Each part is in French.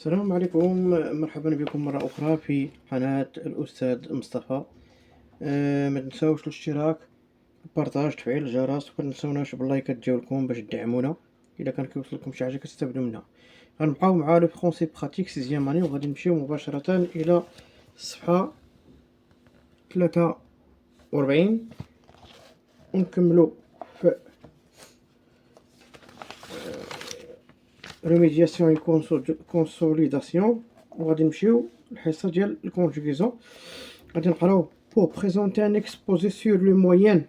السلام عليكم، مرحبا بكم مرة أخرى في قناة الأستاذ مصطفى. ما تنساوش الاشتراك، البارطاج، تفعيل الجرس، وما تنساوناش باللايكات ديالكم باش تدعمونا. إلا كان كيوصلكم شي حاجة كتستافدو منها. غنبقاو مع لو فرونسي براتيك سيزيام اني، وغادي نمشيو مباشرة إلى الصفحة 43 ونكملو في ريميدياسيون كونسوليداسيون، وغادي نمشيو للحصة ديال الكونجوغيزون. غادي نقراو pour présenter un exposé sur le moyen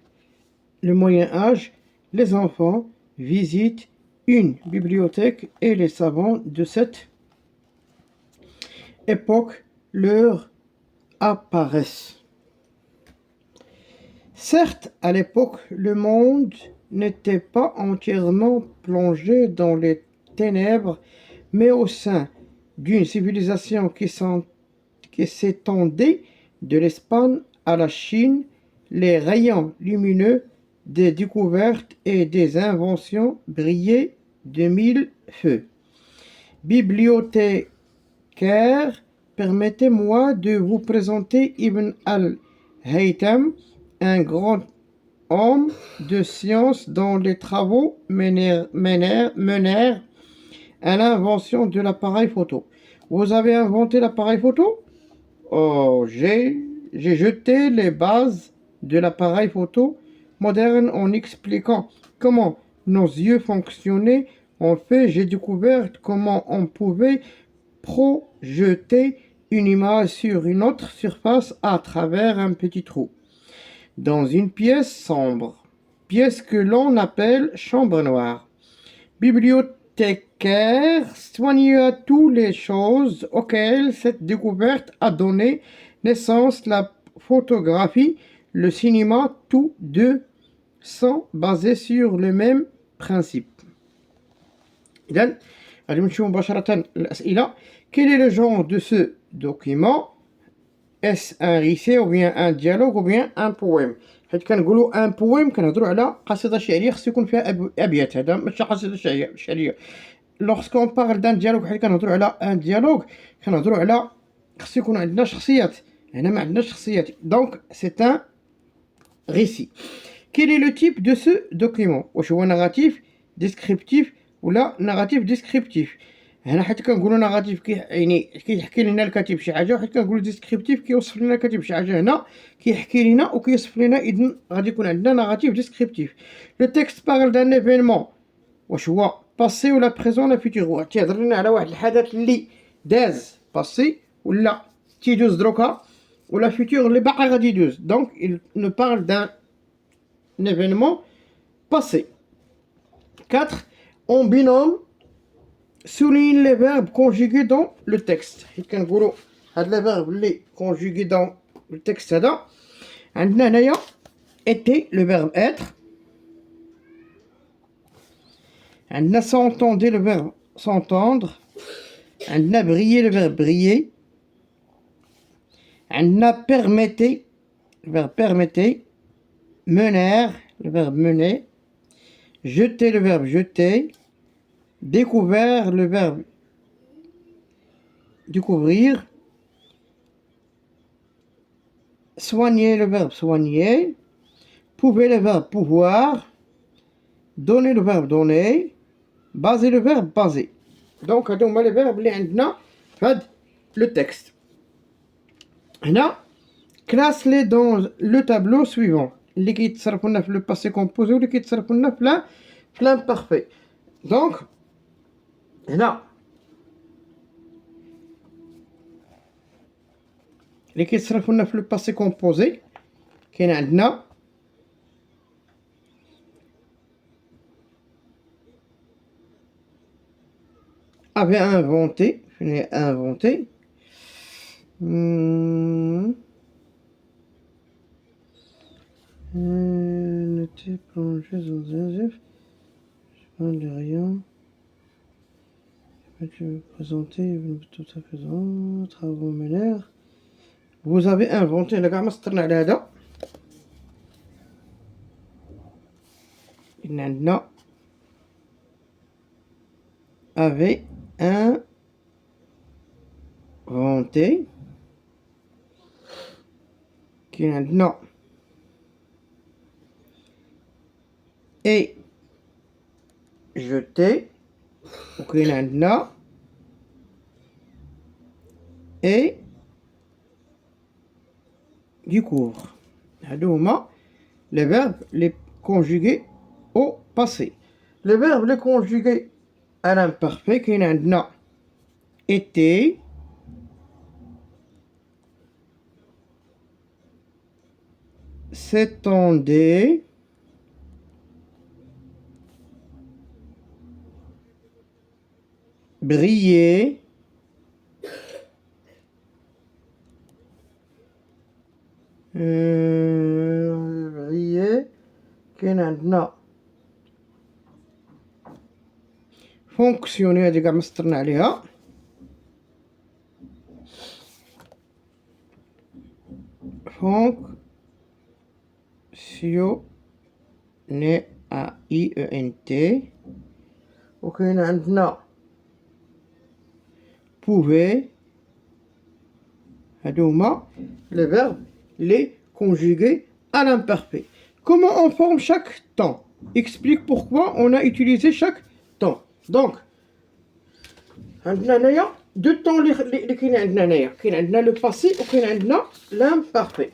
âge, les enfants visitent une bibliothèque et les savants de cette époque leur apparaissent. Certes, à l'époque, le monde n'était pas entièrement plongé dans les ténèbres, mais au sein d'une civilisation qui s'étendait de l'Espagne à la Chine, les rayons lumineux des découvertes et des inventions brillaient de mille feux. Bibliothécaire, permettez-moi de vous présenter Ibn al-Haytham, un grand homme de science dont les travaux menèrent à l'invention de l'appareil photo. Vous avez inventé l'appareil photo? Oh, j'ai jeté les bases de l'appareil photo moderne en expliquant comment nos yeux fonctionnaient. En fait, j'ai découvert comment on pouvait projeter une image sur une autre surface à travers un petit trou dans une pièce sombre, pièce que l'on appelle chambre noire. Bibliothécaire soigne à toutes les choses auxquelles cette découverte a donné naissance, la photographie, le cinéma, tous deux sont basés sur le même principe. إذن غادي نمشيو مباشرة للأسئلة. Quel est le genre de ce document? Est-ce un récit ou bien un dialogue ou bien un poème؟ حيت كنقولوا ان بويم كنهضروا على قصيده شعريه خص يكون فيها ابيات، هذا ماشي قصيده شعريه. لوغسكون بارل دان ديالوغ، حيت كنهضروا على ان ديالوغ كنهضروا على خص يكون عندنا شخصيات. هنا ما عندناش شخصيات، دونك سي ان récit. Quel est le type de ce document؟ واش هو ناراتيف ديسكريبتيف ولا ناراتيف ديسكريبتيف؟ هنا حيت كنقولوا ناراتيف يعني كيحكي لنا الكاتب شي حاجه، وحيت كنقولوا ديسكريبتيف كيوصف لنا الكاتب شي حاجه. هنا كيحكي لنا وكيوصف لنا، اذن غادي يكون عندنا ناراتيف ديسكريبتيف. لو تكست بارل دان ايفينمون، واش هو باسي ولا بريزون ولا فيتور؟ تيهضر لنا على واحد الحدث اللي داز باسي ولا تيدوز دروكا، ولا فيتور اللي باقي غادي يدوز. دونك il ne parle d'un événement passé. 4. En binôme, souligne les verbes conjugués dans le texte. حيت كنقولوا هاد لي فيرب اللي conjugués dans le texte هذا عندنا هنايا était le verbe être، عندنا s'entendait le verbe s'entendre، عندنا briller le verbe briller، عندنا permettez le verbe permettez، mener le verbe mener، jeter le verbe jeter، découvert le verbe découvrir، soigner le verbe soigner، pouvait le verbe pouvoir، donner le verbe donner، baser le verbe baser. Donc هادو هما لي فيرب اللي عندنا في هاد لو تكست. هنا classe les dans le tableau suivant، اللي كيتصرفوا لنا في لو باسي كومبوزي واللي كيتصرفوا لنا في لامبارفي. دونك هنا اللي كيتصرفوا لنا في لو باسي كومبوزي كاين عندنا avait inventé، فين هي inventé، n'était plongé dans un œuf, je parle de rien, tu veux présenter tout à fait travaux menèrent. Vous avez inventé، هنا كاع ما سطرنا على هذا. إن عندنا avait inventé. كاين عندنا et jeté. وكاين عندنا et découvre. هادو هما les verbes les conjugués au passé. Les verbes les conjugués à l'imparfait كاين عندنا était, s'étendait, brillait, brillait. كاين عندنا فونكسيوني، هادي كاع مسطرنا عليها. فونكسيوني ا اي او ان تي. وكاين عندنا pouvait. هادو هما les verbes les conjugués à l'imparfait. Comment on forme chaque temps? Explique pourquoi on a utilisé chaque temps. Donc عندنا هنايا دو طون اللي كاين عندنا هنايا، كاين عندنا لو باسي وكاين عندنا لامبارفي.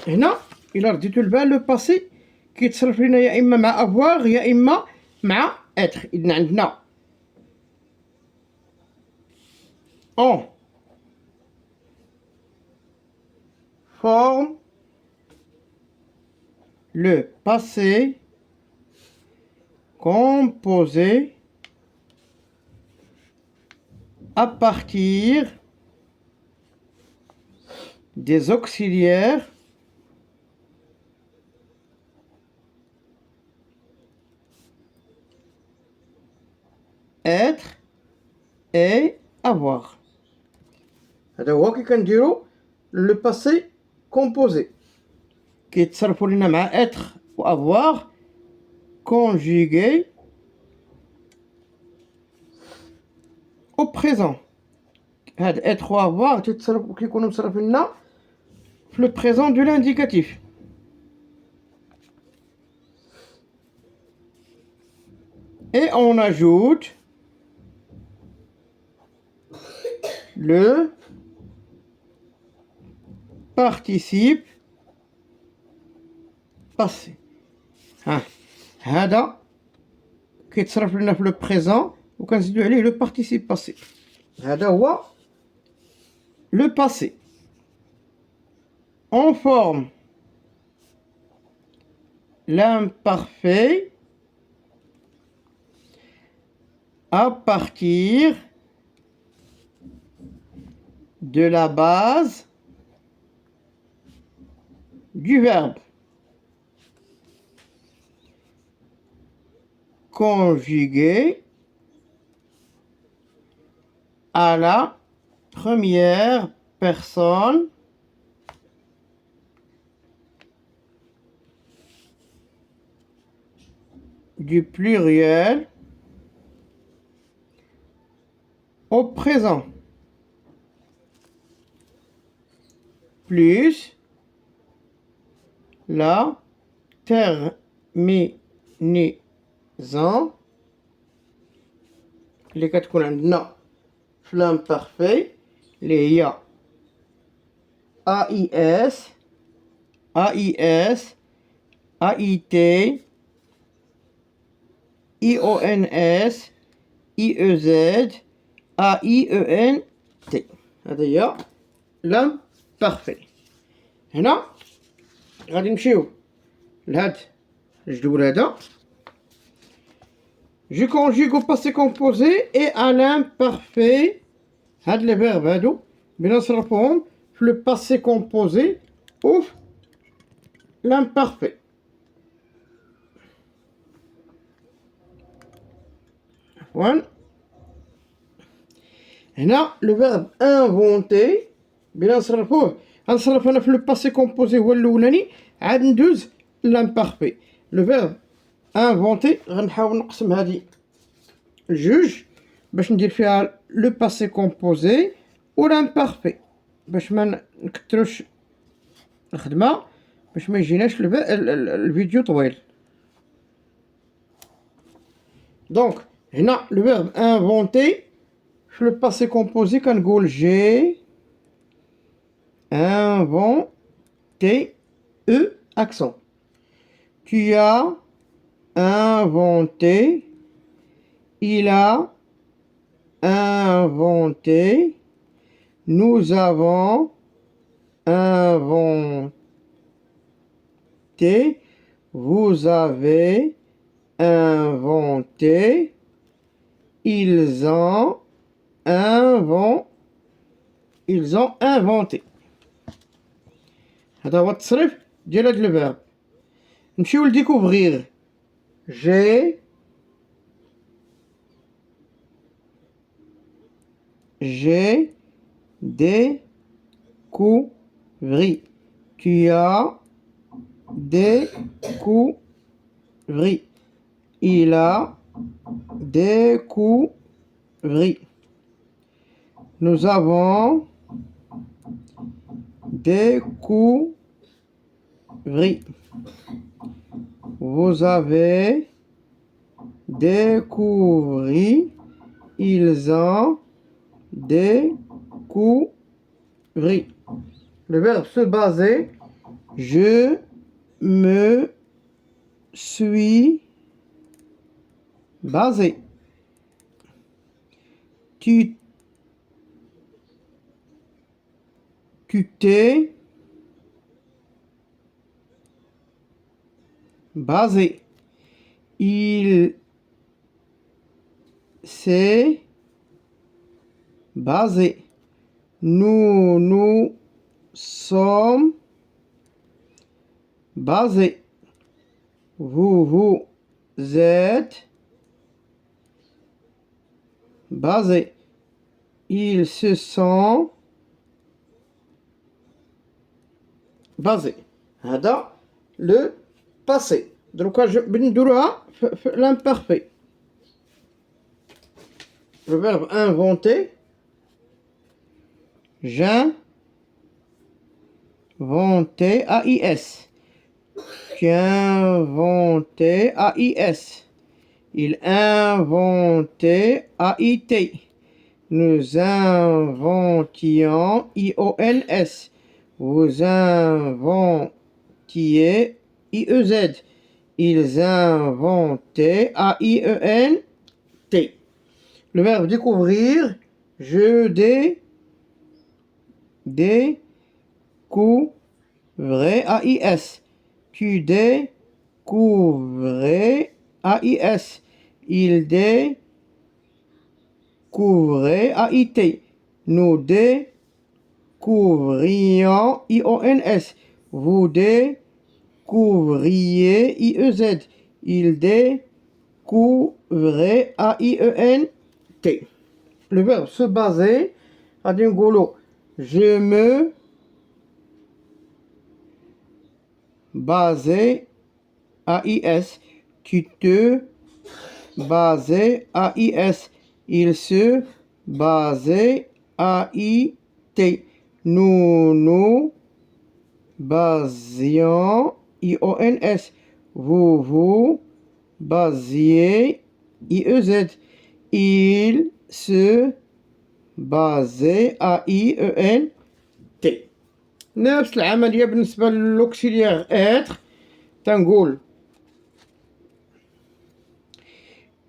هنا الا رديتو البال لو باسي كيتصرف لينا يا اما مع افواغ يا اما مع اتر. اذن عندنا on forme le passé composé à partir des auxiliaires être et avoir. هذا هو كي كنديرو لو باسي كومبوزي، كيتصرفوا لينا مع être و avoir conjugué au présent. هاد être و avoir تيتصرفوا كيكونوا مصرفين لنا في لو بريزون دو لانديكاتيف. Et on ajoute le participe passé. هذا كيتصرف لنا في لو بريزون وكنزيدو عليه لو participe passé. هذا هو le passé. On forme l'imparfait à partir de la base du verbe conjugué à la première personne du pluriel au présent plus la terminaison اللي كتكون عندنا في l'imparfait اللي هي AIS AIS AIT IONS IEZ AIENT. هذا هي l'imparfait. هنا غادي نمشيو لهاد الجدول هذا. Je conjugue au passé composé et à l'imparfait. هاد لي فيرب هادو بغينا نصرفوهم في لو باسي كومبوزي و في l'imparfait. عفوا هنا لو فيرب انفونتي بغينا نصرفوه، غنصرف انا في لو باسي كومبوزي هو الاولاني، عاد ندوز لامبارفي. لو فيرب انفونتي غنحاول نقسم هادي لجوج باش ندير فيها لو باسي كومبوزي و l'imparfait باش ما نكتروش الخدمة باش ما يجيناش الفيديو طويل. دونك هنا لو فيرب انفونتي في لو باسي كومبوزي كنقول جي inventé E accent. Tu as inventé. Il a inventé. Nous avons inventé. Vous avez inventé. Ils ont inventé. هذا هو التصريف ديال هاد الفيرب. نمشيو لديكوفغيغ. J'ai découvert. Tu as découvert. Il a découvert. Nous avons découvert. Vous avez découvert. Ils ont découvert. Le verbe se baser. Je me suis basé. Tu t'es basé. Il s'est basé. Nous sommes basés. Vous êtes basés. Ils se sont basés. هذا le passé. دروكا بنديروها في l'imparfait. Le verbe inventer. J'inventais AIS. Tu inventais AIS. Il inventait AIT. Nous inventions IONS. Vous inventiez IEZ. Ils inventaient AIENT. Le verbe découvrir. Je découvrais AIS. Tu découvrais AIS. Il découvrait AIT. Nous découvrions IONS. Vous découvriez IEZ. Il découvrait AIENT. Le verbe se baser. غادي نقولوا je me basais AIS. Tu te basais AIS. Il se basait AIT. Nous nous basions IONS. Vous vous basiez IEZ. Il se basait AIENT. نفس العملية بالنسبة للأوكسيليير être. تنقول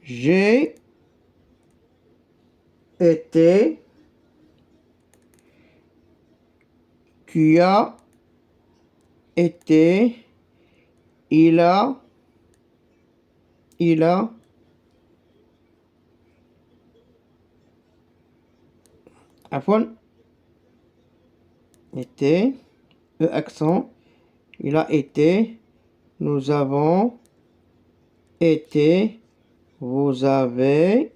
j'ai été. Tu as été. Il a عفوا été E accent. Il a été. Nous avons été. Vous avez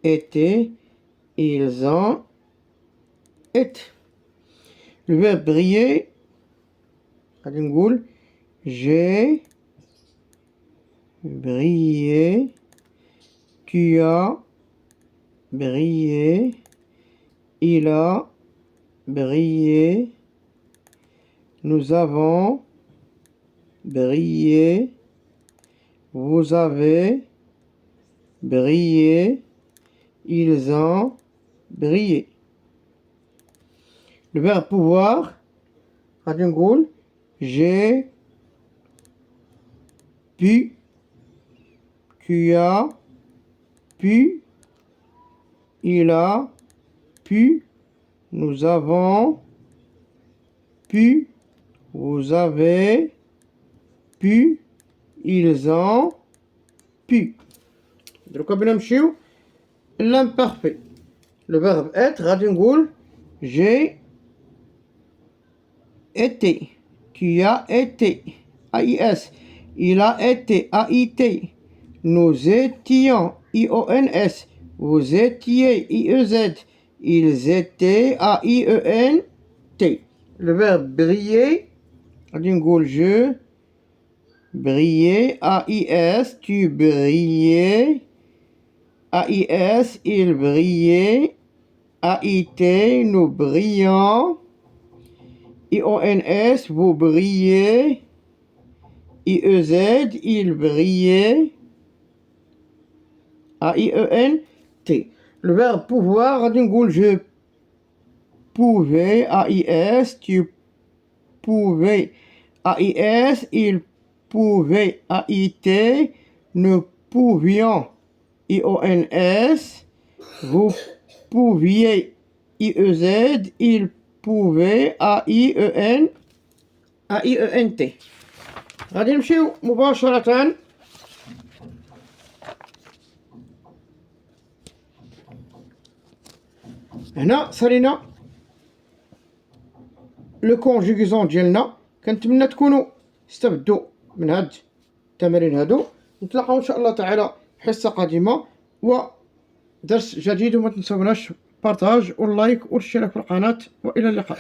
été. Ils ont été. Le verbe briller. غادي نقول j'ai brillé. Tu as brillé. il a brillé, nous avons brillé, vous avez brillé, ils ont brillé. Le verbe pouvoir, غادي نقول j'ai pu, tu as pu, il a pu, nous avons pu, vous avez pu, ils ont pu. دروكا بنا نمشيو l'imparfait. Le verbe être غادي نقول j'ai été, tu as été, AIS, il a été, AIT, nous étions, IONS, vous étiez, IEZ, ils étaient, AIENT. Le verbe briller, غادي نقول je brillais, AIS, tu brillais, AIS, il brillait, AIT, nous brillons, IONS, vous brillez, IEZ, il brillait, AIENT. Le verbe pouvoir, غادي نقول je pouvais, AIS, tu pouvais, AIS, il pouvait, AIT, nous pouvions, IONS, vous pouviez, IEZ, il pouvait, AIENT. غادي نمشيو مباشرة هنا صرينا لو كونجوغيزون ديالنا. كنتمنى تكونوا استفدوا من هاد التمارين هادو. نتلاقاو ان شاء الله تعالى حصة قادمة ودرس جديد، وما تنسوناش بارطاج واللايك والاشتراك في القناة، والى اللقاء.